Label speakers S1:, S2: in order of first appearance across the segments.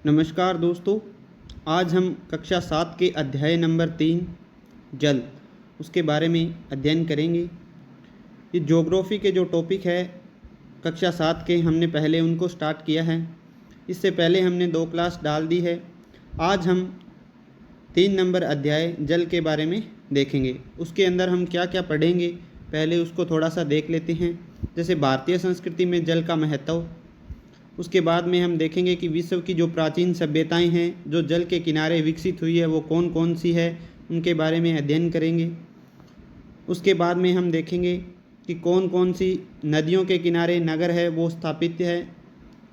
S1: नमस्कार दोस्तों। आज हम कक्षा 7 के अध्याय नंबर 3 जल उसके बारे में अध्ययन करेंगे। ये ज्योग्राफी के जो टॉपिक है कक्षा 7 के हमने पहले उनको स्टार्ट किया है। इससे पहले हमने 2 क्लास डाल दी है। आज हम 3 नंबर अध्याय जल के बारे में देखेंगे। उसके अंदर हम क्या क्या पढ़ेंगे पहले उसको थोड़ा सा देख लेते हैं। जैसे भारतीय संस्कृति में जल का महत्व, उसके बाद में हम देखेंगे कि विश्व की जो प्राचीन सभ्यताएं हैं जो जल के किनारे विकसित हुई है वो कौन कौन सी है, उनके बारे में अध्ययन करेंगे। उसके बाद में हम देखेंगे कि कौन कौन सी नदियों के किनारे नगर है वो स्थापित है,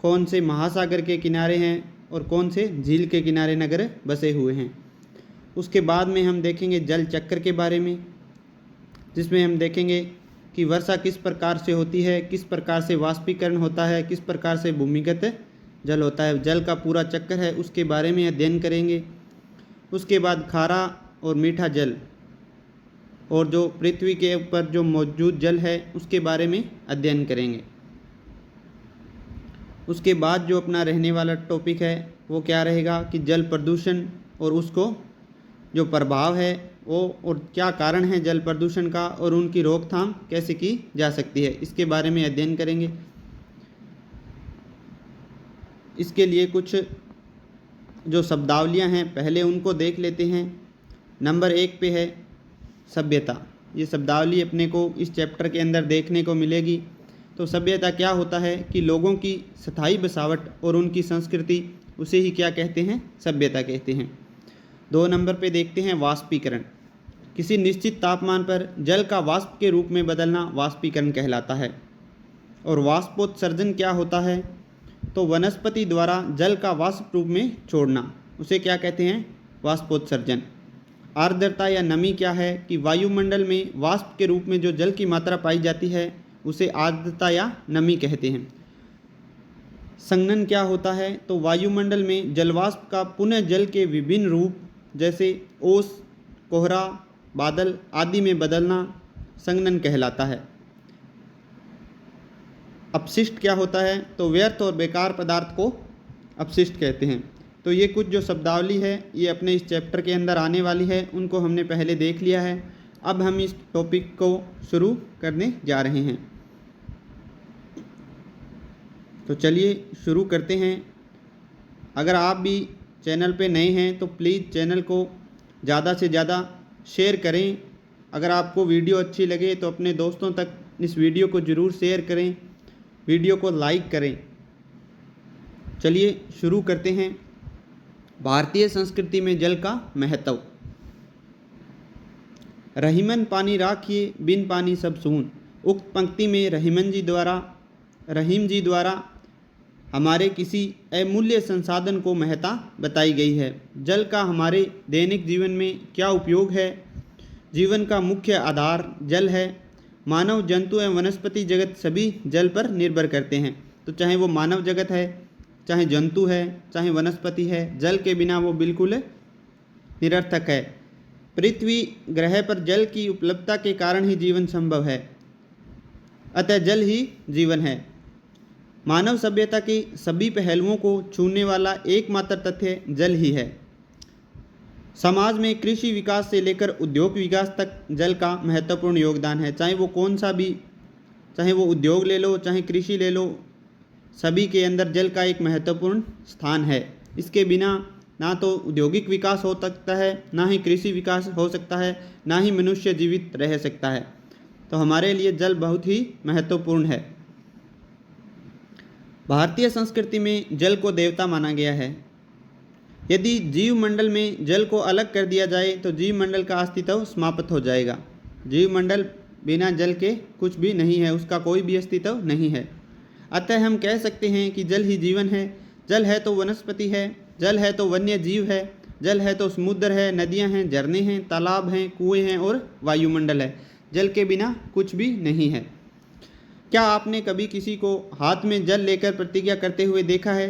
S1: कौन से महासागर के किनारे हैं और कौन से झील के किनारे नगर बसे हुए हैं। उसके बाद में हम देखेंगे जल चक्र के बारे में, जिसमें हम देखेंगे कि वर्षा किस प्रकार से होती है, किस प्रकार से वाष्पीकरण होता है, किस प्रकार से भूमिगत जल होता है। जल का पूरा चक्र है उसके बारे में अध्ययन करेंगे। उसके बाद खारा और मीठा जल और जो पृथ्वी के ऊपर जो मौजूद जल है उसके बारे में अध्ययन करेंगे। उसके बाद जो अपना रहने वाला टॉपिक है वो क्या रहेगा कि जल प्रदूषण और उसको जो प्रभाव है वो और क्या कारण है जल प्रदूषण का और उनकी रोकथाम कैसे की जा सकती है, इसके बारे में अध्ययन करेंगे। इसके लिए कुछ जो शब्दावलियां हैं पहले उनको देख लेते हैं। नंबर 1 पे है सभ्यता। ये शब्दावली अपने को इस चैप्टर के अंदर देखने को मिलेगी। तो सभ्यता क्या होता है कि लोगों की स्थायी बसावट और उनकी संस्कृति, उसे ही क्या कहते हैं, सभ्यता कहते हैं। 2 नंबर पे देखते हैं वाष्पीकरण। किसी निश्चित तापमान पर जल का वाष्प के रूप में बदलना वाष्पीकरण कहलाता है। और वाष्पोत्सर्जन क्या होता है, तो वनस्पति द्वारा जल का वाष्प रूप में छोड़ना, उसे क्या कहते हैं, वाष्पोत्सर्जन। आर्द्रता या नमी क्या है कि वायुमंडल में वाष्प के रूप में जो जल की मात्रा पाई जाती है उसे आर्द्रता या नमी कहते हैं। संघनन क्या होता है, तो वायुमंडल में जलवाष्प का पुनः जल के विभिन्न रूप जैसे ओस, कोहरा, बादल आदि में बदलना संघनन कहलाता है। अपशिष्ट क्या होता है, तो व्यर्थ और बेकार पदार्थ को अपशिष्ट कहते हैं। तो ये कुछ जो शब्दावली है ये अपने इस चैप्टर के अंदर आने वाली है, उनको हमने पहले देख लिया है। अब हम इस टॉपिक को शुरू करने जा रहे हैं। तो चलिए शुरू करते हैं। अगर आप भी चैनल पे नए हैं तो प्लीज़ चैनल को ज़्यादा से ज़्यादा शेयर करें। अगर आपको वीडियो अच्छी लगे तो अपने दोस्तों तक इस वीडियो को ज़रूर शेयर करें, वीडियो को लाइक करें। चलिए शुरू करते हैं। भारतीय संस्कृति में जल का महत्व। रहीमन पानी राखिए, बिन पानी सब सून। उक्त पंक्ति में रहीम जी द्वारा हमारे किसी अमूल्य संसाधन को महत्ता बताई गई है। जल का हमारे दैनिक जीवन में क्या उपयोग है। जीवन का मुख्य आधार जल है। मानव, जंतु एवं वनस्पति जगत सभी जल पर निर्भर करते हैं। तो चाहे वो मानव जगत है, चाहे जंतु है, चाहे वनस्पति है, जल के बिना वो बिल्कुल निरर्थक है। पृथ्वी ग्रह पर जल की उपलब्धता के कारण ही जीवन संभव है, अतः जल ही जीवन है। मानव सभ्यता के सभी पहलुओं को छूने वाला एकमात्र तथ्य जल ही है। समाज में कृषि विकास से लेकर उद्योग विकास तक जल का महत्वपूर्ण योगदान है। चाहे वो कौन सा भी, चाहे वो उद्योग ले लो, चाहे कृषि ले लो, सभी के अंदर जल का एक महत्वपूर्ण स्थान है। इसके बिना ना तो औद्योगिक विकास हो सकता है, ना ही कृषि विकास हो सकता है, ना ही मनुष्य जीवित रह सकता है। तो हमारे लिए जल बहुत ही महत्वपूर्ण है। भारतीय संस्कृति में जल को देवता माना गया है। यदि जीव मंडल में जल को अलग कर दिया जाए तो जीव मंडल का अस्तित्व समाप्त हो जाएगा। जीव मंडल बिना जल के कुछ भी नहीं है, उसका कोई भी अस्तित्व नहीं है। अतः हम कह सकते हैं कि जल ही जीवन है। जल है तो वनस्पति है, जल है तो वन्य जीव है, जल है तो समुद्र है, नदियाँ हैं, झरने हैं, तालाब हैं, कुएँ हैं और वायुमंडल है। जल के बिना कुछ भी नहीं है। क्या आपने कभी किसी को हाथ में जल लेकर प्रतिज्ञा करते हुए देखा है?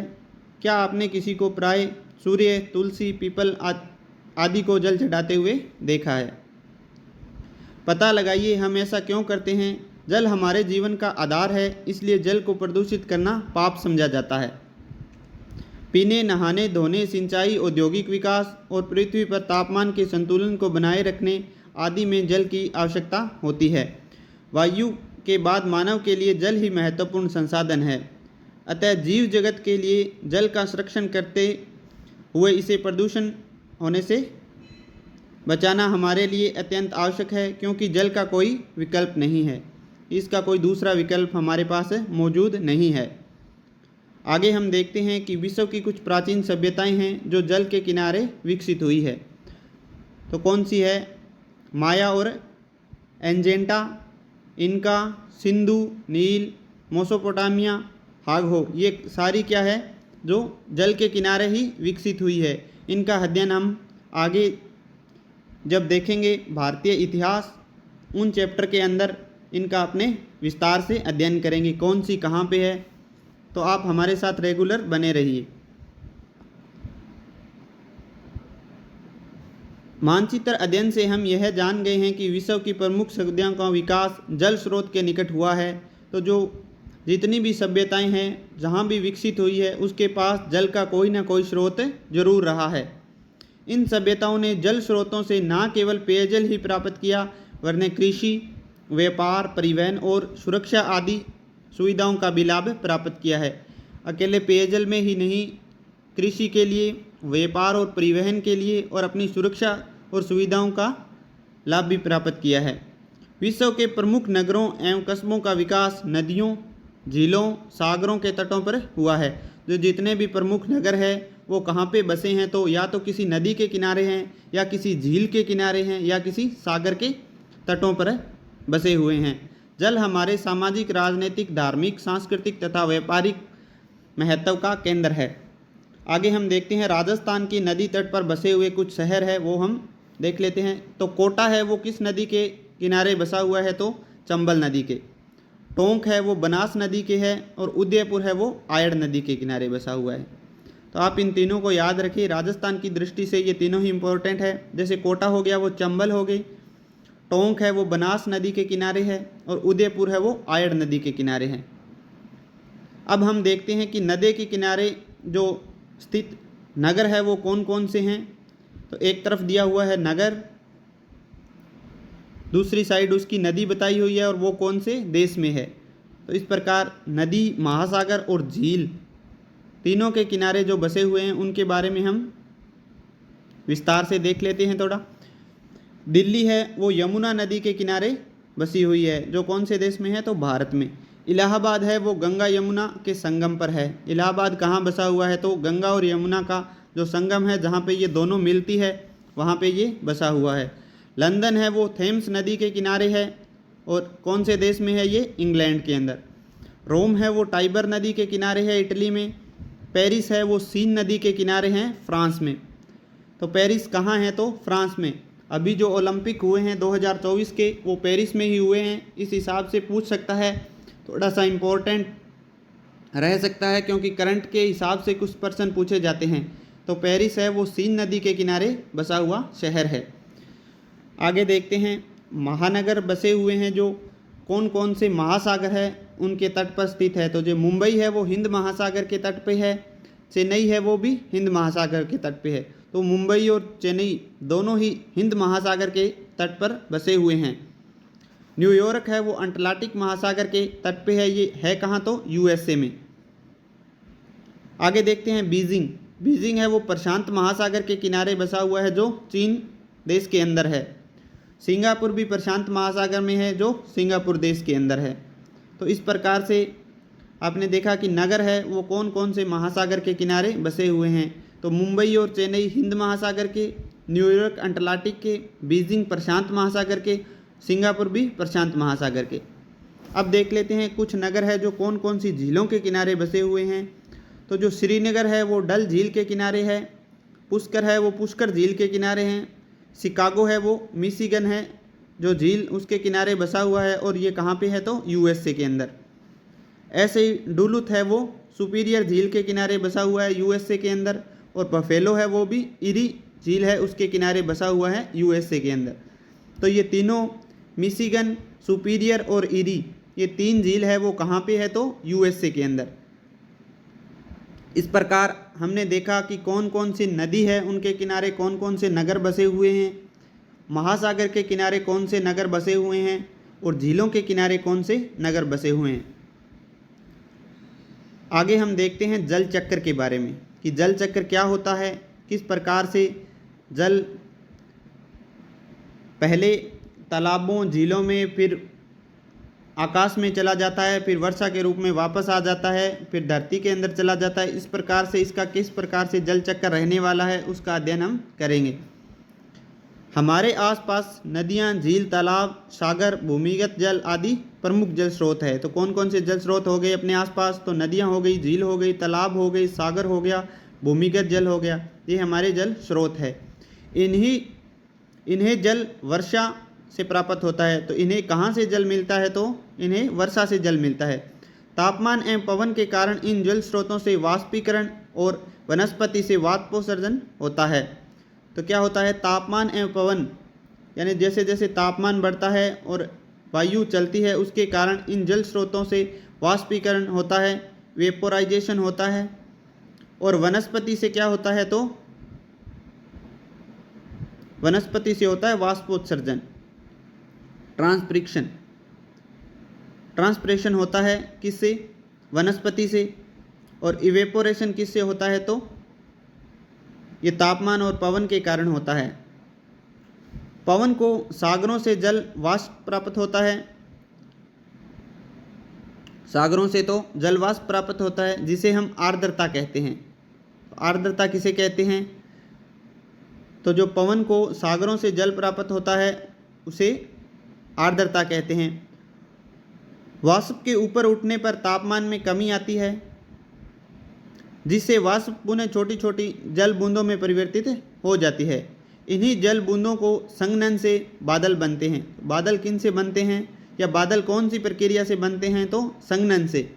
S1: क्या आपने किसी को प्राय सूर्य, तुलसी, पीपल आदि को जल चढ़ाते हुए देखा है? पता लगाइए हम ऐसा क्यों करते हैं। जल हमारे जीवन का आधार है, इसलिए जल को प्रदूषित करना पाप समझा जाता है। पीने, नहाने, धोने, सिंचाई, औद्योगिक विकास और पृथ्वी पर तापमान के संतुलन को बनाए रखने आदि में जल की आवश्यकता होती है। वायु के बाद मानव के लिए जल ही महत्वपूर्ण संसाधन है। अतः जीव जगत के लिए जल का संरक्षण करते हुए इसे प्रदूषण होने से बचाना हमारे लिए अत्यंत आवश्यक है, क्योंकि जल का कोई विकल्प नहीं है। इसका कोई दूसरा विकल्प हमारे पास मौजूद नहीं है। आगे हम देखते हैं कि विश्व की कुछ प्राचीन सभ्यताएं हैं जो जल के किनारे विकसित हुई है। तो कौन सी है? माया और एंजेंटा, इनका, सिंधु, नील, मेसोपोटामिया, हागहो, ये सारी क्या है? जो जल के किनारे ही विकसित हुई है। इनका अध्ययन हम आगे जब देखेंगे भारतीय इतिहास, उन चैप्टर के अंदर इनका अपने विस्तार से अध्ययन करेंगे, कौन सी कहाँ पे है। तो आप हमारे साथ रेगुलर बने रहिए। मानचित्र अध्ययन से हम यह जान गए हैं कि विश्व की प्रमुख सभ्यताओं का विकास जल स्रोत के निकट हुआ है। तो जो जितनी भी सभ्यताएं हैं जहाँ भी विकसित हुई है, उसके पास जल का कोई ना कोई स्रोत जरूर रहा है। इन सभ्यताओं ने जल स्रोतों से न केवल पेयजल ही प्राप्त किया, वरन कृषि, व्यापार, परिवहन और सुरक्षा आदि सुविधाओं का भी लाभ प्राप्त किया है। अकेले पेयजल में ही नहीं, कृषि के लिए, व्यापार और परिवहन के लिए और अपनी सुरक्षा और सुविधाओं का लाभ भी प्राप्त किया है। विश्व के प्रमुख नगरों एवं कस्बों का विकास नदियों, झीलों, सागरों के तटों पर हुआ है। जो जितने भी प्रमुख नगर हैं वो कहाँ पे बसे हैं? तो या तो किसी नदी के किनारे हैं, या किसी झील के किनारे हैं, या किसी सागर के तटों पर बसे हुए हैं। जल हमारे सामाजिक, राजनीतिक, धार्मिक, सांस्कृतिक तथा व्यापारिक महत्व का केंद्र है। आगे हम देखते हैं राजस्थान की नदी तट पर बसे हुए कुछ शहर है, वो हम देख लेते हैं। तो कोटा है वो किस नदी के किनारे बसा हुआ है? तो चंबल नदी के। टोंक है वो बनास नदी के है, और उदयपुर है वो आयड़ नदी के किनारे बसा हुआ है। तो आप इन तीनों को याद रखिए। राजस्थान की दृष्टि से ये तीनों ही इम्पोर्टेंट है। जैसे कोटा हो गया वो चंबल हो गई, टोंक है वो बनास नदी के किनारे है, और उदयपुर है वो आयड़ नदी के किनारे है। अब हम देखते हैं कि नदी के किनारे जो स्थित नगर है वो कौन कौन से हैं। तो एक तरफ दिया हुआ है नगर, दूसरी साइड उसकी नदी बताई हुई है, और वो कौन से देश में है। तो इस प्रकार नदी, महासागर और झील तीनों के किनारे जो बसे हुए हैं उनके बारे में हम विस्तार से देख लेते हैं थोड़ा। दिल्ली है वो यमुना नदी के किनारे बसी हुई है, जो कौन से देश में है? तो भारत में। इलाहाबाद है वो गंगा यमुना के संगम पर है। इलाहाबाद कहाँ बसा हुआ है? तो गंगा और यमुना का जो संगम है, जहाँ पे ये दोनों मिलती है, वहाँ पे ये बसा हुआ है। लंदन है वो थेम्स नदी के किनारे है, और कौन से देश में है? ये इंग्लैंड के अंदर। रोम है वो टाइबर नदी के किनारे है, इटली में। पेरिस है वो सीन नदी के किनारे हैं, फ्रांस में। तो पेरिस कहाँ है? तो फ्रांस में। अभी जो ओलंपिक हुए हैं 2024 के, वो पेरिस में ही हुए हैं। इस हिसाब से पूछ सकता है, थोड़ा सा इम्पोर्टेंट रह सकता है, क्योंकि करंट के हिसाब से कुछ प्रश्न पूछे जाते हैं। तो पेरिस है वो सीन नदी के किनारे बसा हुआ शहर है। आगे देखते हैं महानगर बसे हुए हैं, जो कौन कौन से महासागर है उनके तट पर स्थित है। तो जो मुंबई है वो हिंद महासागर के तट पे है, चेन्नई है वो भी हिंद महासागर के तट पे है। तो मुंबई और चेन्नई दोनों ही हिंद महासागर के तट पर बसे हुए हैं। न्यूयॉर्क है वो अटलांटिक महासागर के तट पे है। ये है कहाँ? तो यूएसए में। आगे देखते हैं बीजिंग। बीजिंग है वो प्रशांत महासागर के किनारे बसा हुआ है, जो चीन देश के अंदर है। सिंगापुर भी प्रशांत महासागर में है, जो सिंगापुर देश के अंदर है। तो इस प्रकार से आपने देखा कि नगर है वो कौन कौन से महासागर के किनारे बसे हुए हैं। तो मुंबई और चेन्नई हिंद महासागर के, न्यूयॉर्क अटलांटिक के, बीजिंग प्रशांत महासागर के, सिंगापुर भी प्रशांत महासागर के। अब देख लेते हैं कुछ नगर है जो कौन कौन सी झीलों के किनारे बसे हुए हैं। तो जो श्रीनगर है वो डल झील के किनारे है। पुष्कर है वो पुष्कर झील के किनारे हैं। शिकागो है वो मिशिगन है जो झील उसके किनारे बसा हुआ है, और ये कहाँ पे है? तो यूएसए के अंदर। ऐसे ही डुलुथ है वो सुपीरियर झील के किनारे बसा हुआ है, यूएसए के अंदर। और बफेलो है वो भी इरी झील है उसके किनारे बसा हुआ है, यूएसए के अंदर। तो ये तीनों मिशिगन, सुपीरियर और इरी, ये तीन झील है वो कहाँ पे है? तो यूएसए के अंदर। इस प्रकार हमने देखा कि कौन कौन सी नदी है, उनके किनारे कौन कौन से नगर बसे हुए हैं, महासागर के किनारे कौन से नगर बसे हुए हैं और झीलों के किनारे कौन से नगर बसे हुए हैं। आगे हम देखते हैं जल चक्र के बारे में कि जल चक्र क्या होता है, किस प्रकार से जल पहले तालाबों, झीलों में, फिर आकाश में चला जाता है, फिर वर्षा के रूप में वापस आ जाता है, फिर धरती के अंदर चला जाता है। इस प्रकार से इसका किस प्रकार से जल चक्र रहने वाला है उसका अध्ययन हम करेंगे। हमारे आसपास नदियाँ, झील, तालाब, सागर, भूमिगत जल आदि प्रमुख जल स्रोत है। तो कौन कौन से जल स्रोत हो गए अपने आसपास? तो नदियाँ हो गई, झील हो गई, तालाब हो गई, सागर हो गया, भूमिगत जल हो गया। ये हमारे जल स्रोत है। इन्हें जल वर्षा से प्राप्त होता है। तो इन्हें कहाँ से जल मिलता है? तो इन्हें वर्षा से जल मिलता है। तापमान एवं पवन के कारण इन जल स्रोतों से वाष्पीकरण और वनस्पति से वाष्पोत्सर्जन होता है। तो क्या होता है? तापमान एवं पवन, यानी जैसे जैसे तापमान बढ़ता है और वायु चलती है, उसके कारण इन जल स्रोतों से वाष्पीकरण होता है, वेपोराइजेशन होता है। और वनस्पति से क्या होता है? तो वनस्पति से होता है वाष्पोत्सर्जन, ट्रांसपिरेशन होता है। किससे? वनस्पति से। और इवेपोरेशन किससे होता है? तो ये तापमान और पवन के कारण होता है। पवन को सागरों से जल वाष्प प्राप्त होता है। सागरों से तो जल वाष्प प्राप्त होता है, जिसे हम आर्द्रता कहते हैं। आर्द्रता किसे कहते हैं? तो जो पवन को सागरों से जल प्राप्त होता है उसे आर्द्रता कहते हैं। वाष्प के ऊपर उठने पर तापमान में कमी आती है, जिससे वाष्प पुनः छोटी छोटी जल बूंदों में परिवर्तित हो जाती है। इन्हीं जल बूंदों को संघनन से बादल बनते हैं। बादल किन से बनते हैं, या बादल कौन सी प्रक्रिया से बनते हैं? तो संघनन से।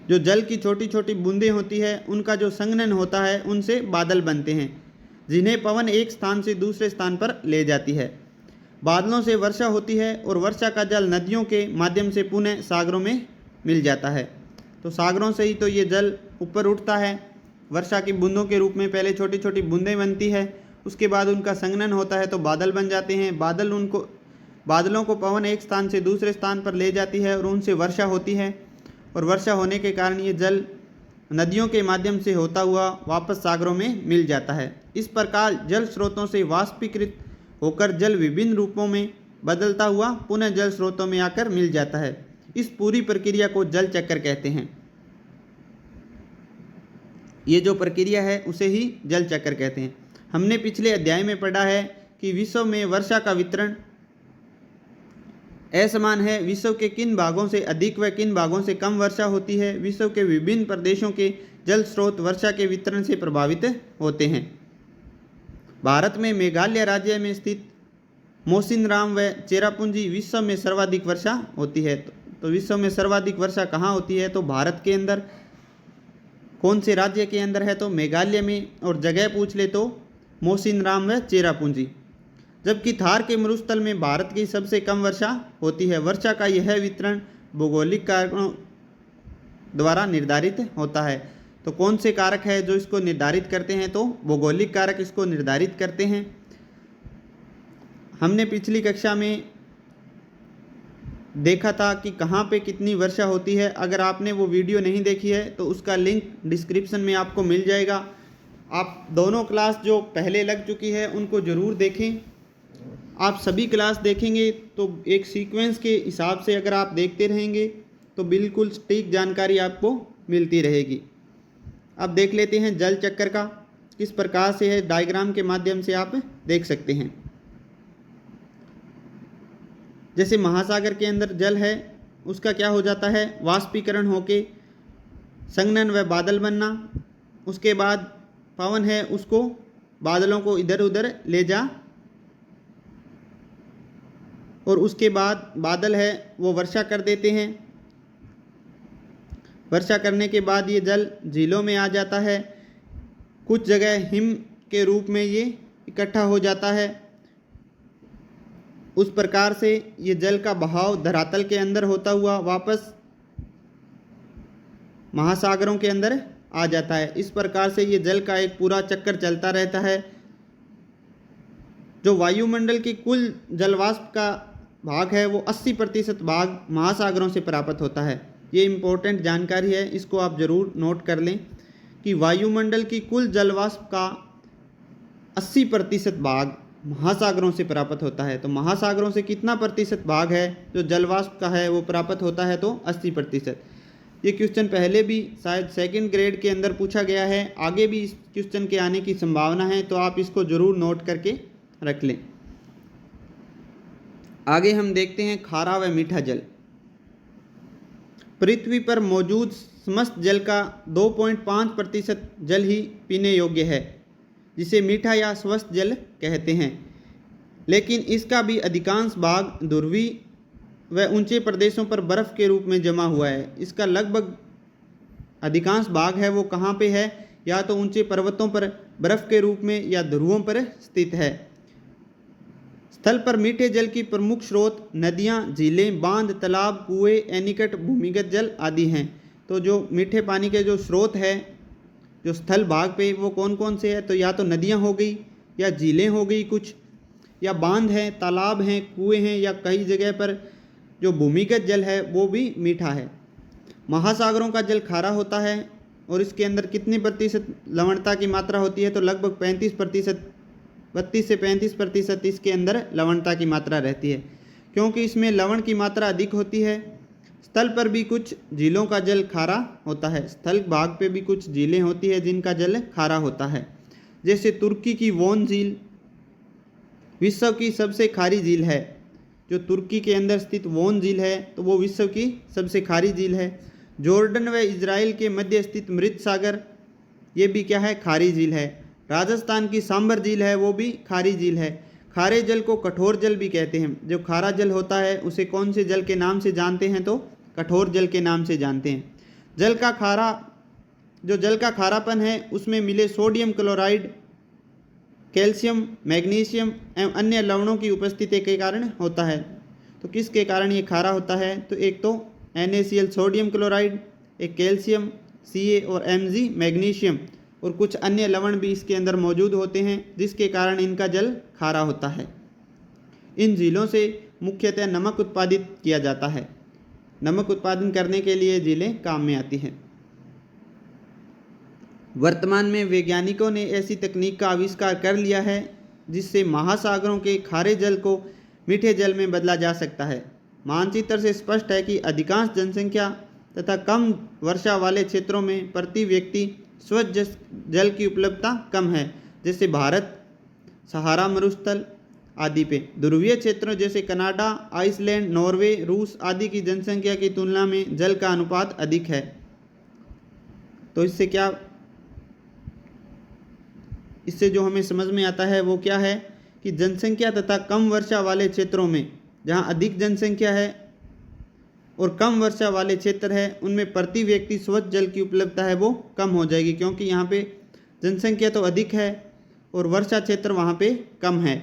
S1: जो जल की छोटी छोटी बूंदें होती है उनका जो संघनन होता है, उनसे बादल बनते हैं, जिन्हें पवन एक स्थान से दूसरे स्थान पर ले जाती है। बादलों से वर्षा होती है और वर्षा का जल नदियों के माध्यम से पुनः सागरों में मिल जाता है। तो सागरों से ही तो ये जल ऊपर उठता है, वर्षा की बूंदों के रूप में पहले छोटी छोटी बूंदें बनती है, उसके बाद उनका संघनन होता है तो बादल बन जाते हैं। बादलों को पवन एक स्थान से दूसरे स्थान पर ले जाती है और उनसे वर्षा होती है, और वर्षा होने के कारण ये जल नदियों के माध्यम से होता हुआ वापस सागरों में मिल जाता है। इस प्रकार जल स्रोतों से वाष्पीकृत होकर जल विभिन्न रूपों में बदलता हुआ पुनः जल स्रोतों में आकर मिल जाता है। इस पूरी प्रक्रिया को जल चक्र कहते हैं। ये जो प्रक्रिया है उसे ही जल चक्र कहते हैं। हमने पिछले अध्याय में पढ़ा है कि विश्व में वर्षा का वितरण असमान है। विश्व के किन भागों से अधिक व किन भागों से कम वर्षा होती है। विश्व के विभिन्न प्रदेशों के जल स्रोत वर्षा के वितरण से प्रभावित होते हैं। भारत में मेघालय राज्य में स्थित मौसिनराम व चेरापूंजी विश्व में सर्वाधिक वर्षा होती है। तो विश्व में सर्वाधिक वर्षा कहाँ होती है? तो भारत के अंदर। कौन से राज्य के अंदर है? तो मेघालय में। और जगह पूछ ले तो मौसिनराम व चेरापूंजी। जबकि थार के मरुस्थल में भारत की सबसे कम वर्षा होती है। वर्षा का यह वितरण भौगोलिक कारकों द्वारा निर्धारित होता है। तो कौन से कारक है जो इसको निर्धारित करते हैं? तो भौगोलिक कारक इसको निर्धारित करते हैं। हमने पिछली कक्षा में देखा था कि कहाँ पे कितनी वर्षा होती है। अगर आपने वो वीडियो नहीं देखी है तो उसका लिंक डिस्क्रिप्शन में आपको मिल जाएगा। आप दोनों क्लास जो पहले लग चुकी है उनको ज़रूर देखें। आप सभी क्लास देखेंगे तो एक सीक्वेंस के हिसाब से अगर आप देखते रहेंगे तो बिल्कुल सटीक जानकारी आपको मिलती रहेगी। अब देख लेते हैं जल चक्र का किस प्रकार से है। डायग्राम के माध्यम से आप देख सकते हैं। जैसे महासागर के अंदर जल है, उसका क्या हो जाता है? वाष्पीकरण होके संघनन व बादल बनना। उसके बाद पवन है, उसको बादलों को इधर उधर ले जा, और उसके बाद बादल है वो वर्षा कर देते हैं। वर्षा करने के बाद ये जल झीलों में आ जाता है। कुछ जगह हिम के रूप में ये इकट्ठा हो जाता है। उस प्रकार से ये जल का बहाव धरातल के अंदर होता हुआ वापस महासागरों के अंदर आ जाता है। इस प्रकार से ये जल का एक पूरा चक्कर चलता रहता है। जो वायुमंडल की कुल जलवाष्प का भाग है वो 80% भाग महासागरों से प्राप्त होता है। ये इम्पोर्टेंट जानकारी है, इसको आप ज़रूर नोट कर लें कि वायुमंडल की कुल जलवाष्प का 80% भाग महासागरों से प्राप्त होता है। तो महासागरों से कितना प्रतिशत भाग है जो जलवाष्प का है वो प्राप्त होता है? तो 80%। ये क्वेश्चन पहले भी शायद सेकंड ग्रेड के अंदर पूछा गया है, आगे भी इस क्वेश्चन के आने की संभावना है, तो आप इसको ज़रूर नोट करके रख लें। आगे हम देखते हैं खारा व मीठा जल। पृथ्वी पर मौजूद समस्त जल का 2.5% जल ही पीने योग्य है, जिसे मीठा या स्वस्थ जल कहते हैं। लेकिन इसका भी अधिकांश भाग ध्रुवीय व ऊंचे प्रदेशों पर बर्फ़ के रूप में जमा हुआ है। इसका लगभग अधिकांश भाग है वो कहाँ पे है? या तो ऊंचे पर्वतों पर बर्फ़ के रूप में या ध्रुवों पर स्थित है। स्थल पर मीठे जल की प्रमुख स्रोत नदियाँ, झीलें, बांध, तालाब, कुएं, एनीकट, भूमिगत जल आदि हैं। तो जो मीठे पानी के जो स्रोत है जो स्थल भाग पे वो कौन कौन से है? तो या तो नदियाँ हो गई, या झीलें हो गई कुछ, या बांध हैं, तालाब हैं, कुएं हैं, या कई जगह पर जो भूमिगत जल है वो भी मीठा है। महासागरों का जल खारा होता है और इसके अंदर कितने प्रतिशत लवणता की मात्रा होती है? तो लगभग 35%, 32 से 35% इसके अंदर लवणता की मात्रा रहती है, क्योंकि इसमें लवण की मात्रा अधिक होती है। स्थल पर भी कुछ झीलों का जल खारा होता है। स्थल भाग पे भी कुछ झीलें होती है जिनका जल खारा होता है, जैसे तुर्की की वोन झील विश्व की सबसे खारी झील है। जो तुर्की के अंदर स्थित वोन झील है तो वो विश्व की सबसे खारी झील है। जॉर्डन व इजराइल के मध्य स्थित मृत सागर, ये भी क्या है? खारी झील है। राजस्थान की सांबर झील है वो भी खारी झील है। खारे जल को कठोर जल भी कहते हैं। जो खारा जल होता है उसे कौन से जल के नाम से जानते हैं? तो कठोर जल के नाम से जानते हैं। जल का खारापन है उसमें मिले सोडियम क्लोराइड, कैल्शियम, मैग्नीशियम एवं अन्य लवणों की उपस्थिति के कारण होता है। तो किसके कारण ये खारा होता है? तो एक तो NaCl सोडियम क्लोराइड, एक कैल्शियम Ca और Mg मैग्नीशियम, और कुछ अन्य लवण भी इसके अंदर मौजूद होते हैं जिसके कारण इनका जल खारा होता है। इन झीलों से मुख्यतः नमक उत्पादित किया जाता है। नमक उत्पादन करने के लिए झीलें काम में आती हैं। वर्तमान में वैज्ञानिकों ने ऐसी तकनीक का आविष्कार कर लिया है जिससे महासागरों के खारे जल को मीठे जल में बदला जा सकता है। मानचित्र से स्पष्ट है कि अधिकांश जनसंख्या तथा कम वर्षा वाले क्षेत्रों में प्रति व्यक्ति स्वच्छ जल की उपलब्धता कम है, जैसे भारत, सहारा मरुस्थल आदि पे। ध्रुवीय क्षेत्रों जैसे कनाडा, आइसलैंड, नॉर्वे, रूस आदि की जनसंख्या की तुलना में जल का अनुपात अधिक है। तो इससे जो हमें समझ में आता है वो क्या है कि जनसंख्या तथा कम वर्षा वाले क्षेत्रों में, जहाँ अधिक जनसंख्या है और कम वर्षा वाले क्षेत्र है, उनमें प्रति व्यक्ति स्वच्छ जल की उपलब्धता है वो कम हो जाएगी, क्योंकि यहाँ पे जनसंख्या तो अधिक है और वर्षा क्षेत्र वहाँ पे कम है।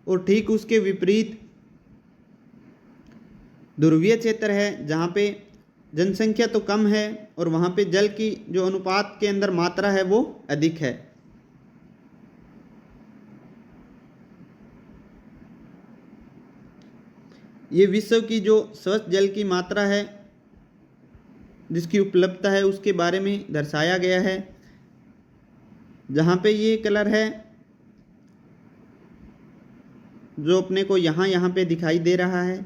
S1: और ठीक उसके विपरीत ध्रुवीय क्षेत्र है जहाँ पे जनसंख्या तो कम है और वहाँ पे जल की जो अनुपात के अंदर मात्रा है वो अधिक है। ये विश्व की जो स्वच्छ जल की मात्रा है जिसकी उपलब्धता है उसके बारे में दर्शाया गया है। जहाँ पे ये कलर है जो अपने को यहाँ पे दिखाई दे रहा है,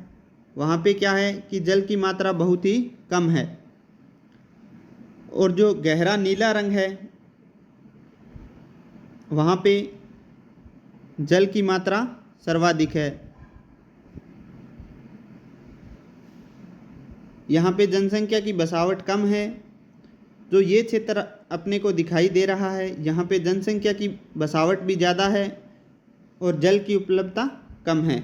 S1: वहाँ पे क्या है कि जल की मात्रा बहुत ही कम है। और जो गहरा नीला रंग है वहाँ पे जल की मात्रा सर्वाधिक है। यहाँ पे जनसंख्या की बसावट कम है। जो ये क्षेत्र अपने को दिखाई दे रहा है यहाँ पे जनसंख्या की बसावट भी ज़्यादा है और जल की उपलब्धता कम है।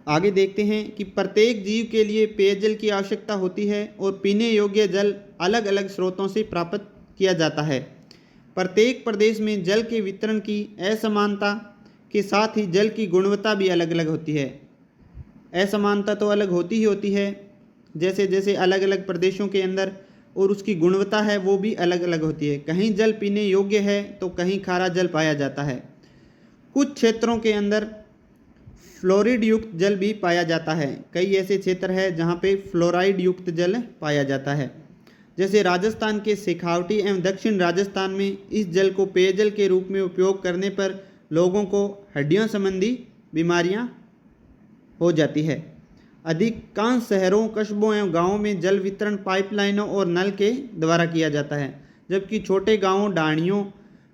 S1: आगे देखते हैं कि प्रत्येक जीव के लिए पेयजल की आवश्यकता होती है और पीने योग्य जल अलग अलग स्रोतों से प्राप्त किया जाता है। प्रत्येक प्रदेश में जल के वितरण की असमानता के साथ ही जल की गुणवत्ता भी अलग अलग होती है। असमानता तो अलग होती ही होती है, जैसे जैसे अलग अलग प्रदेशों के अंदर, और उसकी गुणवत्ता है वो भी अलग अलग होती है। कहीं जल पीने योग्य है तो कहीं खारा जल पाया जाता है। कुछ क्षेत्रों के अंदर फ्लोरिड युक्त जल भी पाया जाता है। कई ऐसे क्षेत्र हैं जहाँ पे फ्लोराइड युक्त जल पाया जाता है। जैसे राजस्थान के शेखावटी एवं दक्षिण राजस्थान में इस जल को पेयजल के रूप में उपयोग करने पर लोगों को हड्डियों संबंधी बीमारियां हो जाती है। अधिकांश शहरों, कस्बों एवं गांवों में जल वितरण पाइपलाइनों और नल के द्वारा किया जाता है, जबकि छोटे गांवों, ढाणियों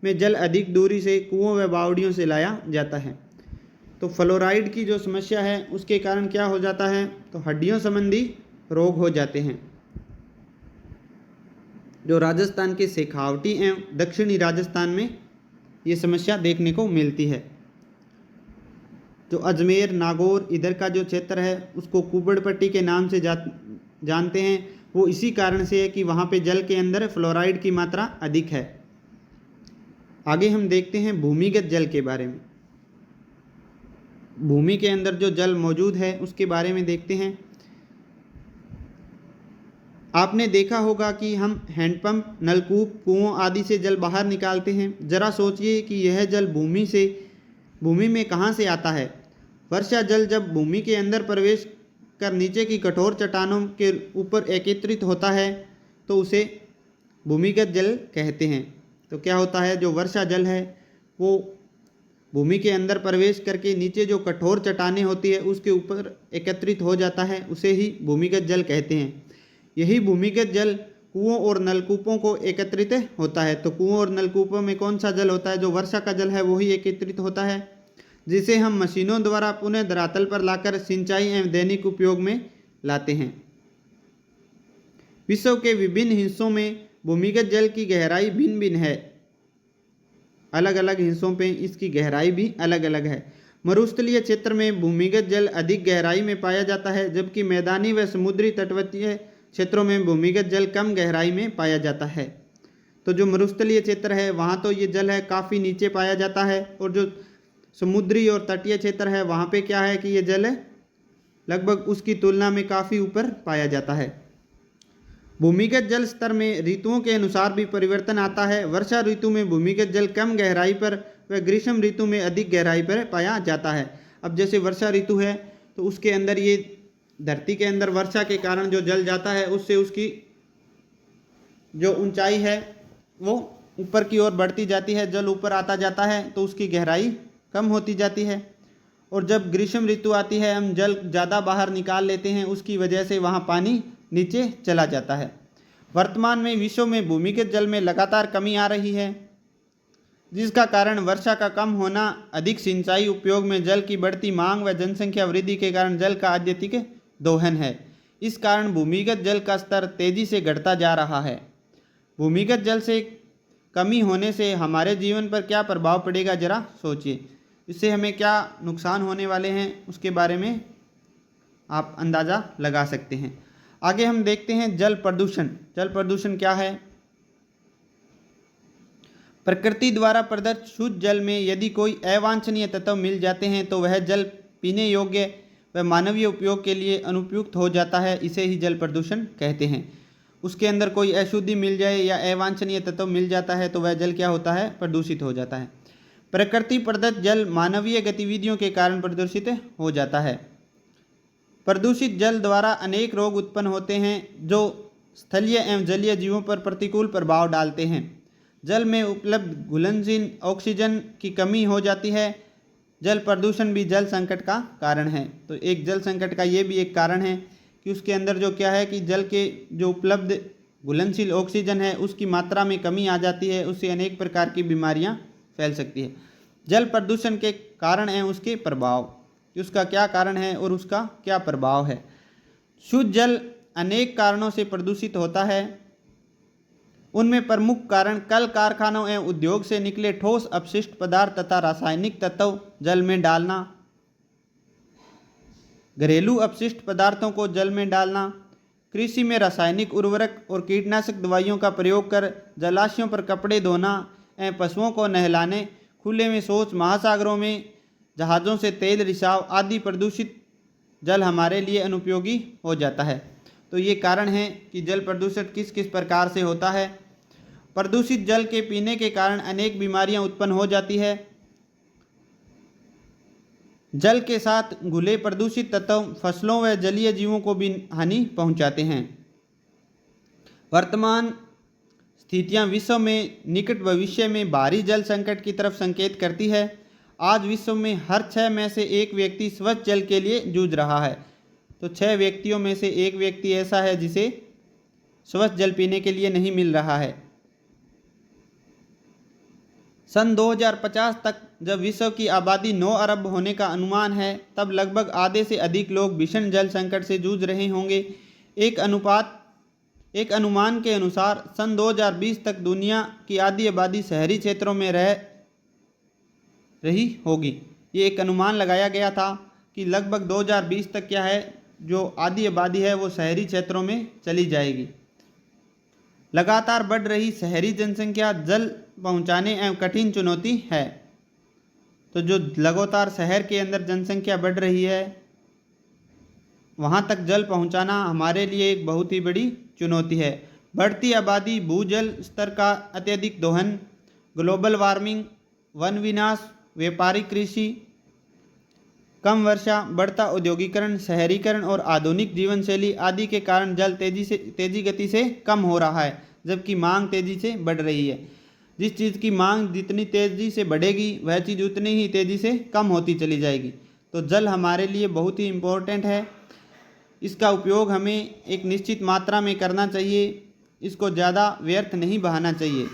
S1: में जल अधिक दूरी से कुओं व बावड़ियों से लाया जाता है। तो फ्लोराइड की जो समस्या है उसके कारण क्या हो जाता है, तो हड्डियों संबंधी रोग हो जाते हैं। जो राजस्थान के शेखावटी एवं दक्षिणी राजस्थान में ये समस्या देखने को मिलती है। जो अजमेर, नागौर इधर का जो क्षेत्र है उसको कुबड़ पट्टी के नाम से जानते हैं। वो इसी कारण से है कि वहाँ पे जल के अंदर फ्लोराइड की मात्रा अधिक है। आगे हम देखते हैं भूमिगत जल के बारे में। भूमि के अंदर जो जल मौजूद है उसके बारे में देखते हैं। आपने देखा होगा कि हम हैंडपंप, नलकूप, कुओं आदि से जल बाहर निकालते हैं। जरा सोचिए कि यह जल भूमि में कहाँ से आता है। वर्षा जल जब भूमि के अंदर प्रवेश कर नीचे की कठोर चट्टानों के ऊपर एकत्रित होता है तो उसे भूमिगत जल कहते हैं। तो क्या होता है, जो वर्षा जल है वो भूमि के अंदर प्रवेश करके नीचे जो कठोर चट्टानें होती है उसके ऊपर एकत्रित हो जाता है, उसे ही भूमिगत जल कहते हैं। यही भूमिगत जल कुओं और नलकूपों को एकत्रित होता है। तो कुओं और नलकूपों में कौन सा जल होता है, जो वर्षा का जल है वही एकत्रित होता है, जिसे हम मशीनों द्वारा पुनः धरातल पर लाकर सिंचाई एवं दैनिक उपयोग में लाते हैं। विश्व के विभिन्न हिस्सों में भूमिगत जल की गहराई भिन्न भिन्न है। अलग अलग हिस्सों पे इसकी गहराई भी अलग अलग है। मरुस्थलीय क्षेत्र में भूमिगत जल अधिक गहराई में पाया जाता है, जबकि मैदानी व समुद्री तटवर्तीय क्षेत्रों में भूमिगत जल कम गहराई में पाया जाता है। तो जो मरुस्थलीय क्षेत्र है वहाँ तो ये जल है काफ़ी नीचे पाया जाता है, और जो समुद्री और तटीय क्षेत्र है वहाँ पे क्या है कि ये जल लगभग उसकी तुलना में काफ़ी ऊपर पाया जाता है। भूमिगत जल स्तर में ऋतुओं के अनुसार भी परिवर्तन आता है। वर्षा ऋतु में भूमिगत जल कम गहराई पर व ग्रीष्म ऋतु में अधिक गहराई पर पाया जाता है। अब जैसे वर्षा ऋतु है तो उसके अंदर ये धरती के अंदर वर्षा के कारण जो जल जाता है उससे उसकी जो ऊंचाई है वो ऊपर की ओर बढ़ती जाती है, जल ऊपर आता जाता है तो उसकी गहराई कम होती जाती है। और जब ग्रीष्म ऋतु आती है हम जल ज़्यादा बाहर निकाल लेते हैं, उसकी वजह से वहाँ पानी नीचे चला जाता है। वर्तमान में विश्व में भूमिगत जल में लगातार कमी आ रही है, जिसका कारण वर्षा का कम होना, अधिक सिंचाई उपयोग में जल की बढ़ती मांग व जनसंख्या वृद्धि के कारण जल का अत्यधिक दोहन है। इस कारण भूमिगत जल का स्तर तेजी से घटता जा रहा है। भूमिगत जल से कमी होने से हमारे जीवन पर क्या प्रभाव पड़ेगा, जरा सोचिए। इससे हमें क्या नुकसान होने वाले हैं उसके बारे में आप अंदाज़ा लगा सकते हैं। आगे हम देखते हैं जल प्रदूषण। जल प्रदूषण क्या है? प्रकृति द्वारा प्रदत्त शुद्ध जल में यदि कोई अवांछनीय तत्व मिल जाते हैं तो वह जल पीने योग्य व मानवीय उपयोग के लिए अनुपयुक्त हो जाता है। इसे ही जल प्रदूषण कहते हैं। उसके अंदर कोई अशुद्धि मिल जाए या अवांछनीय तत्व मिल जाता है तो वह जल क्या होता है, प्रदूषित हो जाता है। प्रकृति प्रदत्त जल मानवीय गतिविधियों के कारण प्रदूषित हो जाता है। प्रदूषित जल द्वारा अनेक रोग उत्पन्न होते हैं जो स्थलीय एवं जलीय जीवों पर प्रतिकूल प्रभाव डालते हैं। जल में उपलब्ध घुलनशील ऑक्सीजन की कमी हो जाती है। जल प्रदूषण भी जल संकट का कारण है। तो एक जल संकट का ये भी एक कारण है कि उसके अंदर जो क्या है कि जल के जो उपलब्ध घुलनशील ऑक्सीजन है उसकी मात्रा में कमी आ जाती है, उससे अनेक प्रकार की बीमारियां फैल सकती है। जल प्रदूषण के कारण हैं उसके प्रभाव, उसका क्या कारण है और उसका क्या प्रभाव है। शुद्ध जल अनेक कारणों से प्रदूषित होता है। उनमें प्रमुख कारण कल कारखानों एवं उद्योग से निकले ठोस अपशिष्ट पदार्थ तथा रासायनिक तत्व जल में डालना, घरेलू अपशिष्ट पदार्थों को जल में डालना, कृषि में रासायनिक उर्वरक और कीटनाशक दवाइयों का प्रयोग कर जलाशयों पर कपड़े धोना एवं पशुओं को नहलाने, खुले में शौच, महासागरों में जहाज़ों से तेल रिसाव आदि प्रदूषित जल हमारे लिए अनुपयोगी हो जाता है। तो ये कारण है कि जल प्रदूषण किस किस प्रकार से होता है। प्रदूषित जल के पीने के कारण अनेक बीमारियां उत्पन्न हो जाती है। जल के साथ घुले प्रदूषित तत्व फसलों व जलीय जीवों को भी हानि पहुंचाते हैं। वर्तमान स्थितियां विश्व में निकट भविष्य में भारी जल संकट की तरफ संकेत करती है। आज विश्व में हर 6 में से एक व्यक्ति स्वच्छ जल के लिए जूझ रहा है। तो 6 व्यक्तियों में से एक व्यक्ति ऐसा है जिसे स्वच्छ जल पीने के लिए नहीं मिल रहा है। सन 2050 तक जब विश्व की आबादी 9 अरब होने का अनुमान है, तब लगभग आधे से अधिक लोग भीषण जल संकट से जूझ रहे होंगे। एक अनुमान के अनुसार सन 2020 तक दुनिया की आधी आबादी शहरी क्षेत्रों में रह रही होगी। ये एक अनुमान लगाया गया था कि लगभग 2020 तक क्या है, जो आधी आबादी है वो शहरी क्षेत्रों में चली जाएगी। लगातार बढ़ रही शहरी जनसंख्या जल पहुंचाने एवं कठिन चुनौती है। तो जो लगातार शहर के अंदर जनसंख्या बढ़ रही है, वहाँ तक जल पहुँचाना हमारे लिए एक बहुत ही बड़ी चुनौती है। बढ़ती आबादी, भूजल स्तर का अत्यधिक दोहन, ग्लोबल वार्मिंग, वन विनाश, व्यापारिक कृषि, कम वर्षा, बढ़ता औद्योगिकरण, शहरीकरण और आधुनिक जीवन शैली आदि के कारण जल तेजी गति से कम हो रहा है, जबकि मांग तेजी से बढ़ रही है। जिस चीज़ की मांग जितनी तेज़ी से बढ़ेगी वह चीज़ उतनी ही तेज़ी से कम होती चली जाएगी। तो जल हमारे लिए बहुत ही इम्पोर्टेंट है। इसका उपयोग हमें एक निश्चित मात्रा में करना चाहिए। इसको ज़्यादा व्यर्थ नहीं बहाना चाहिए।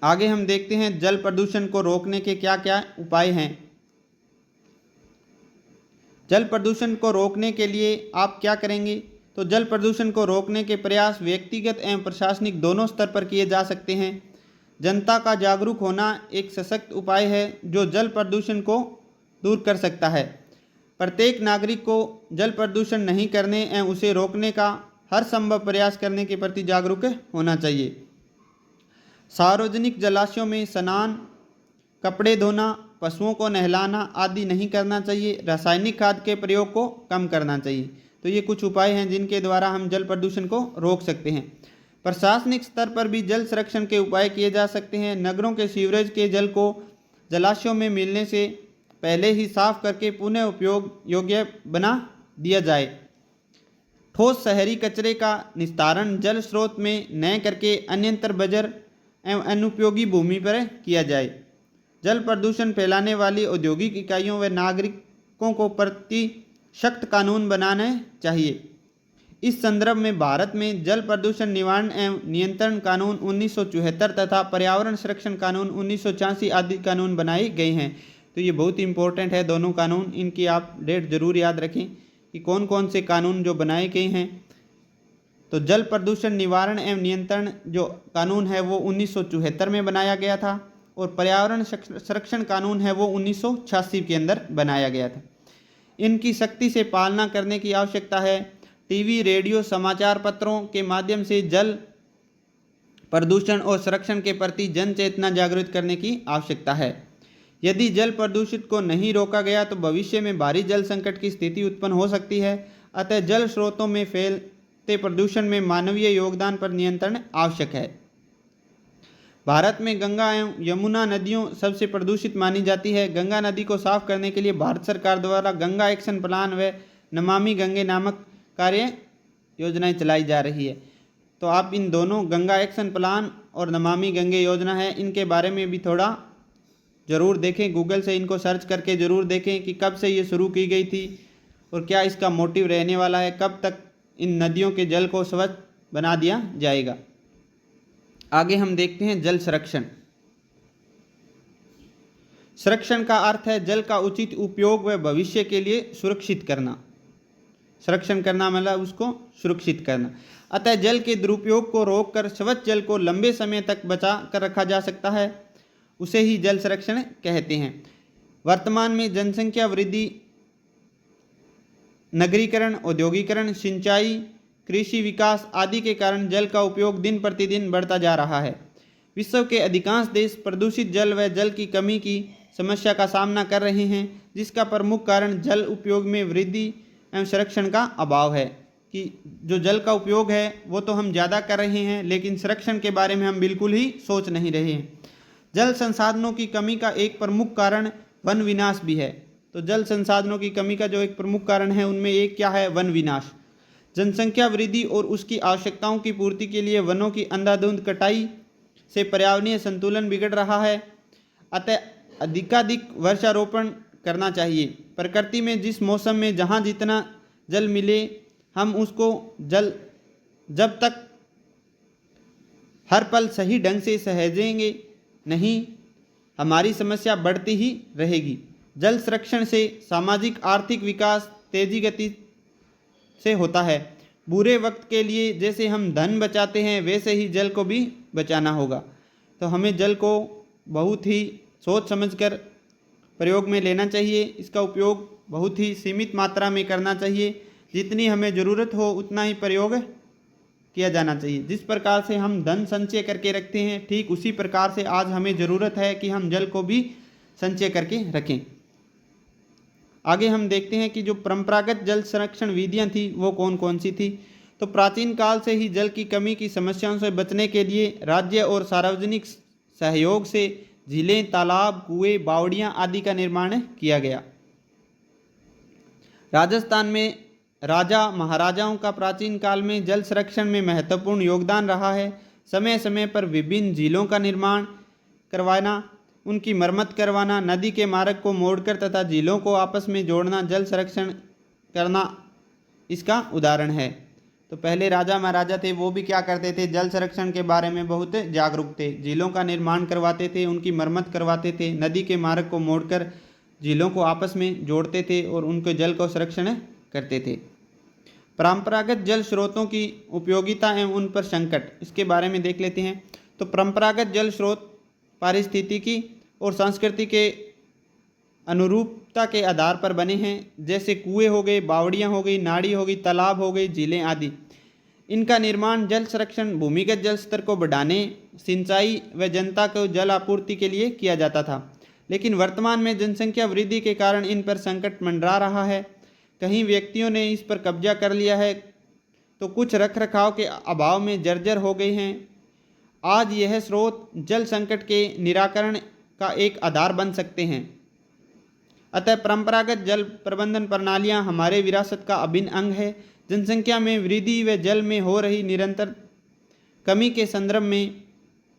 S1: आगे हम देखते हैं जल प्रदूषण को रोकने के क्या क्या उपाय हैं। जल प्रदूषण को रोकने के लिए आप क्या करेंगे? तो जल प्रदूषण को रोकने के प्रयास व्यक्तिगत एवं प्रशासनिक दोनों स्तर पर किए जा सकते हैं। जनता का जागरूक होना एक सशक्त उपाय है जो जल प्रदूषण को दूर कर सकता है। प्रत्येक नागरिक को जल प्रदूषण नहीं करने एवं उसे रोकने का हर संभव प्रयास करने के प्रति जागरूक होना चाहिए। सार्वजनिक जलाशयों में स्नान, कपड़े धोना, पशुओं को नहलाना आदि नहीं करना चाहिए। रासायनिक खाद के प्रयोग को कम करना चाहिए। तो ये कुछ उपाय हैं जिनके द्वारा हम जल प्रदूषण को रोक सकते हैं। प्रशासनिक स्तर पर भी जल संरक्षण के उपाय किए जा सकते हैं। नगरों के सीवरेज के जल को जलाशयों में मिलने से पहले ही साफ करके पुनः उपयोग योग्य बना दिया जाए। ठोस शहरी कचरे का निस्तारण जल स्रोत में न करके अन्यंतर बजर एवं अनुपयोगी भूमि पर किया जाए। जल प्रदूषण फैलाने वाली औद्योगिक इकाइयों व नागरिकों को प्रति सख्त कानून बनाने चाहिए। इस संदर्भ में भारत में जल प्रदूषण निवारण एवं नियंत्रण कानून 1974 तथा पर्यावरण संरक्षण कानून 1986 आदि कानून बनाए गए हैं। तो ये बहुत इंपॉर्टेंट है दोनों कानून। इनकी आप डेट जरूर याद रखें कि कौन कौन से कानून जो बनाए गए हैं। तो जल प्रदूषण निवारण एवं नियंत्रण जो कानून है वो 1974 में बनाया गया था और पर्यावरण संरक्षण कानून है वो 1986 के अंदर बनाया गया था। इनकी सख्ती से पालना करने की आवश्यकता है। टीवी, रेडियो, समाचार पत्रों के माध्यम से जल प्रदूषण और संरक्षण के प्रति जन चेतना जागृत करने की आवश्यकता है। यदि जल प्रदूषित को नहीं रोका गया तो भविष्य में भारी जल संकट की स्थिति उत्पन्न हो सकती है। अतः जल स्रोतों में फैलते प्रदूषण में मानवीय योगदान पर नियंत्रण आवश्यक है। भारत में गंगा एवं यमुना नदियों सबसे प्रदूषित मानी जाती है। गंगा नदी को साफ करने के लिए भारत सरकार द्वारा गंगा एक्शन प्लान व नमामि गंगे नामक कार्य योजनाएं चलाई जा रही है। तो आप इन दोनों गंगा एक्शन प्लान और नमामि गंगे योजना है, इनके बारे में भी थोड़ा ज़रूर देखें। गूगल से इनको सर्च करके ज़रूर देखें कि कब से ये शुरू की गई थी और क्या इसका मोटिव रहने वाला है, कब तक इन नदियों के जल को स्वच्छ बना दिया जाएगा। आगे हम देखते हैं जल संरक्षण। संरक्षण का अर्थ है जल का उचित उपयोग व भविष्य के लिए सुरक्षित करना। संरक्षण करना मतलब उसको सुरक्षित करना। अतः जल के दुरुपयोग को रोककर स्वच्छ जल को लंबे समय तक बचा कर रखा जा सकता है, उसे ही जल संरक्षण कहते हैं। वर्तमान में जनसंख्या वृद्धि, नगरीकरण, औद्योगिकरण, सिंचाई, कृषि विकास आदि के कारण जल का उपयोग दिन प्रतिदिन बढ़ता जा रहा है। विश्व के अधिकांश देश प्रदूषित जल व जल की कमी की समस्या का सामना कर रहे हैं, जिसका प्रमुख कारण जल उपयोग में वृद्धि एवं संरक्षण का अभाव है। कि जो जल का उपयोग है वो तो हम ज़्यादा कर रहे हैं, लेकिन संरक्षण के बारे में हम बिल्कुल ही सोच नहीं रहे हैं। जल संसाधनों की कमी का एक प्रमुख कारण वन विनाश भी है। तो जल संसाधनों की कमी का जो एक प्रमुख कारण है उनमें एक क्या है, वन विनाश। जनसंख्या वृद्धि और उसकी आवश्यकताओं की पूर्ति के लिए वनों की अंधाधुंध कटाई से पर्यावरणीय संतुलन बिगड़ रहा है। अतः अधिकाधिक वृक्षारोपण करना चाहिए। प्रकृति में जिस मौसम में जहाँ जितना जल मिले हम उसको जल जब तक हर पल सही ढंग से सहेजेंगे नहीं, हमारी समस्या बढ़ती ही रहेगी। जल संरक्षण से सामाजिक आर्थिक विकास तेजी गति से होता है। बुरे वक्त के लिए जैसे हम धन बचाते हैं वैसे ही जल को भी बचाना होगा। तो हमें जल को बहुत ही सोच समझकर प्रयोग में लेना चाहिए। इसका उपयोग बहुत ही सीमित मात्रा में करना चाहिए। जितनी हमें ज़रूरत हो उतना ही प्रयोग किया जाना चाहिए। जिस प्रकार से हम धन संचय करके रखते हैं, ठीक उसी प्रकार से आज हमें ज़रूरत है कि हम जल को भी संचय करके रखें। आगे हम देखते हैं कि जो परंपरागत जल संरक्षण विधियां थी वो कौन कौन सी थी। तो प्राचीन काल से ही जल की कमी की समस्याओं से बचने के लिए राज्य और सार्वजनिक सहयोग से झीलें, तालाब, कुएं, बावड़ियां आदि का निर्माण किया गया। राजस्थान में राजा महाराजाओं का प्राचीन काल में जल संरक्षण में महत्वपूर्ण योगदान रहा है। समय समय पर विभिन्न झीलों का निर्माण करवाना, उनकी मरम्मत करवाना, नदी के मार्ग को मोड़कर तथा झीलों को आपस में जोड़ना जल संरक्षण करना इसका उदाहरण है। तो पहले राजा महाराजा थे वो भी क्या करते थे, जल संरक्षण के बारे में बहुत जागरूक थे। झीलों का निर्माण करवाते थे, उनकी मरम्मत करवाते थे, नदी के मार्ग को मोड़कर झीलों को आपस में जोड़ते थे और उनके जल को संरक्षण करते थे। परंपरागत जल स्रोतों की उपयोगिता एवं उन पर संकट, इसके बारे में देख लेते हैं। तो परंपरागत जल स्रोत पारिस्थितिकी और संस्कृति के अनुरूपता के आधार पर बने हैं, जैसे कुएं हो गए, बावड़ियां हो गई, नाड़ी हो गई, तालाब हो गई, झीलें आदि। इनका निर्माण जल संरक्षण, भूमिगत जल स्तर को बढ़ाने, सिंचाई व जनता को जल आपूर्ति के लिए किया जाता था। लेकिन वर्तमान में जनसंख्या वृद्धि के कारण इन पर संकट मंडरा रहा है। कहीं व्यक्तियों ने इस पर कब्जा कर लिया है तो कुछ रखरखाव के अभाव में जर्जर हो गए हैं। आज यह स्रोत जल संकट के निराकरण का एक आधार बन सकते हैं। अतः परंपरागत जल प्रबंधन प्रणालियां हमारे विरासत का अभिन्न अंग है। जनसंख्या में वृद्धि व जल में हो रही निरंतर कमी के संदर्भ में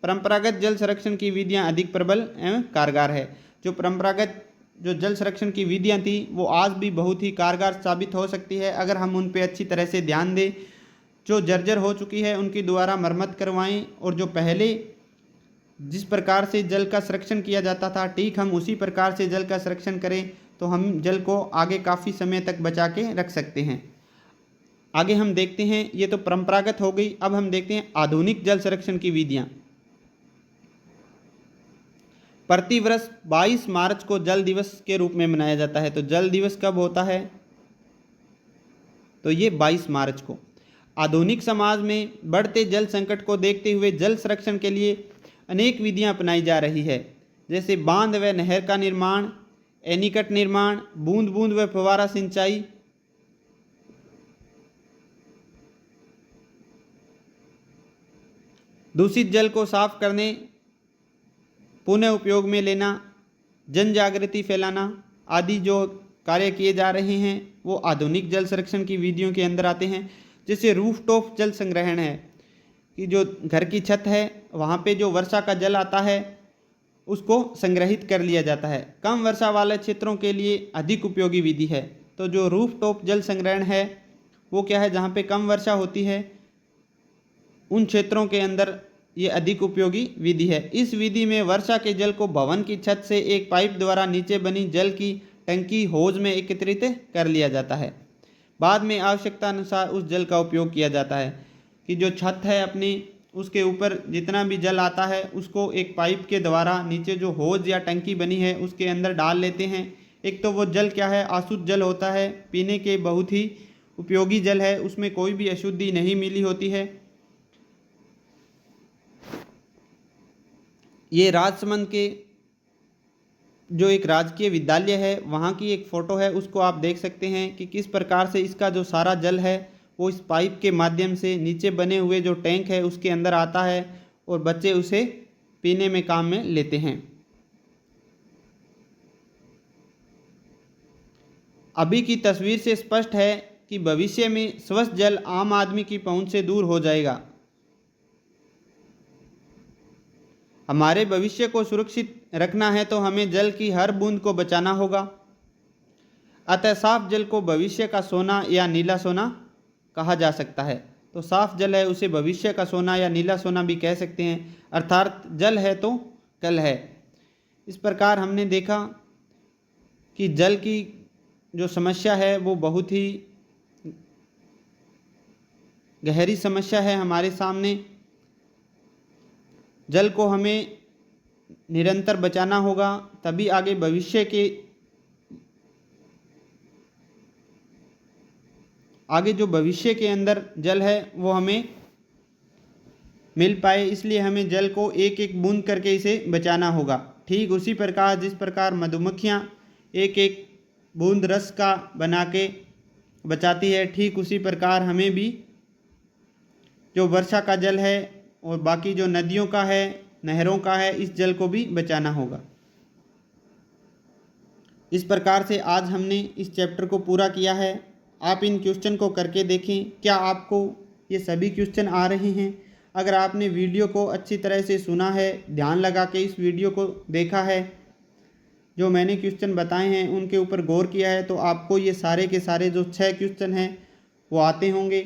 S1: परंपरागत जल संरक्षण की विधियां अधिक प्रबल एवं कारगर है। जो परंपरागत जो जल संरक्षण की विधियां थी वो आज भी बहुत ही कारगर साबित हो सकती है अगर हम उन पर अच्छी तरह से ध्यान दें। जो जर्जर हो चुकी है उनकी द्वारा मरम्मत करवाएं और जो पहले जिस प्रकार से जल का संरक्षण किया जाता था ठीक हम उसी प्रकार से जल का संरक्षण करें तो हम जल को आगे काफ़ी समय तक बचा के रख सकते हैं। आगे हम देखते हैं, ये तो परंपरागत हो गई। अब हम देखते हैं आधुनिक जल संरक्षण की विधियां। प्रतिवर्ष 22 मार्च को जल दिवस के रूप में मनाया जाता है। तो जल दिवस कब होता है, तो ये 22 मार्च को। आधुनिक समाज में बढ़ते जल संकट को देखते हुए जल संरक्षण के लिए अनेक विधियां अपनाई जा रही है, जैसे बांध व नहर का निर्माण, एनीकट निर्माण, बूंद बूंद व फव्वारा सिंचाई, दूषित जल को साफ करने, पुनः उपयोग में लेना, जन जागृति फैलाना आदि जो कार्य किए जा रहे हैं वो आधुनिक जल संरक्षण की विधियों के अंदर आते हैं। जैसे रूफटॉप जल संग्रहण है कि जो घर की छत है वहाँ पे जो वर्षा का जल आता है उसको संग्रहित कर लिया जाता है। कम वर्षा वाले क्षेत्रों के लिए अधिक उपयोगी विधि है। तो जो रूफटॉप जल संग्रहण है वो क्या है, जहाँ पे कम वर्षा होती है उन क्षेत्रों के अंदर ये अधिक उपयोगी विधि है। इस विधि में वर्षा के जल को भवन की छत से एक पाइप द्वारा नीचे बनी जल की टंकी हौज में एकत्रित कर लिया जाता है। बाद में आवश्यकता अनुसार उस जल का उपयोग किया जाता है कि जो छत है अपनी उसके ऊपर जितना भी जल आता है उसको एक पाइप के द्वारा नीचे जो हौज या टंकी बनी है उसके अंदर डाल लेते हैं। एक तो वो जल क्या है, अशुद्ध जल होता है, पीने के बहुत ही उपयोगी जल है, उसमें कोई भी अशुद्धि नहीं मिली होती है। ये राजसमंद के जो एक राजकीय विद्यालय है वहाँ की एक फ़ोटो है, उसको आप देख सकते हैं कि किस प्रकार से इसका जो सारा जल है वो इस पाइप के माध्यम से नीचे बने हुए जो टैंक है उसके अंदर आता है और बच्चे उसे पीने में काम में लेते हैं। अभी की तस्वीर से स्पष्ट है कि भविष्य में स्वच्छ जल आम आदमी की पहुंच से दूर हो जाएगा। हमारे भविष्य को सुरक्षित रखना है तो हमें जल की हर बूंद को बचाना होगा। अतः साफ जल को भविष्य का सोना या नीला सोना कहा जा सकता है। तो साफ जल है उसे भविष्य का सोना या नीला सोना भी कह सकते हैं, अर्थात जल है तो कल है। इस प्रकार हमने देखा कि जल की जो समस्या है वो बहुत ही गहरी समस्या है हमारे सामने। जल को हमें निरंतर बचाना होगा, तभी आगे भविष्य के जो भविष्य के अंदर जल है वो हमें मिल पाए। इसलिए हमें जल को एक एक बूंद करके इसे बचाना होगा। ठीक उसी प्रकार जिस प्रकार मधुमक्खियाँ एक एक बूंद रस का बना के बचाती है, ठीक उसी प्रकार हमें भी जो वर्षा का जल है और बाकी जो नदियों का है, नहरों का है, इस जल को भी बचाना होगा। इस प्रकार से आज हमने इस चैप्टर को पूरा किया है। आप इन क्वेश्चन को करके देखें, क्या आपको ये सभी क्वेश्चन आ रहे हैं। अगर आपने वीडियो को अच्छी तरह से सुना है, ध्यान लगा के इस वीडियो को देखा है, जो मैंने क्वेश्चन बताए हैं उनके ऊपर गौर किया है, तो आपको ये सारे के सारे जो 6 क्वेश्चन हैं वो आते होंगे।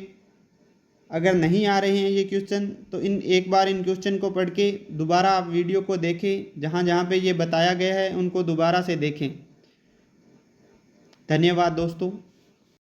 S1: अगर नहीं आ रहे हैं ये क्वेश्चन तो एक बार इन क्वेश्चन को पढ़ के दोबारा आप वीडियो को देखें, जहाँ जहाँ पे ये बताया गया है उनको दोबारा से देखें। धन्यवाद दोस्तों।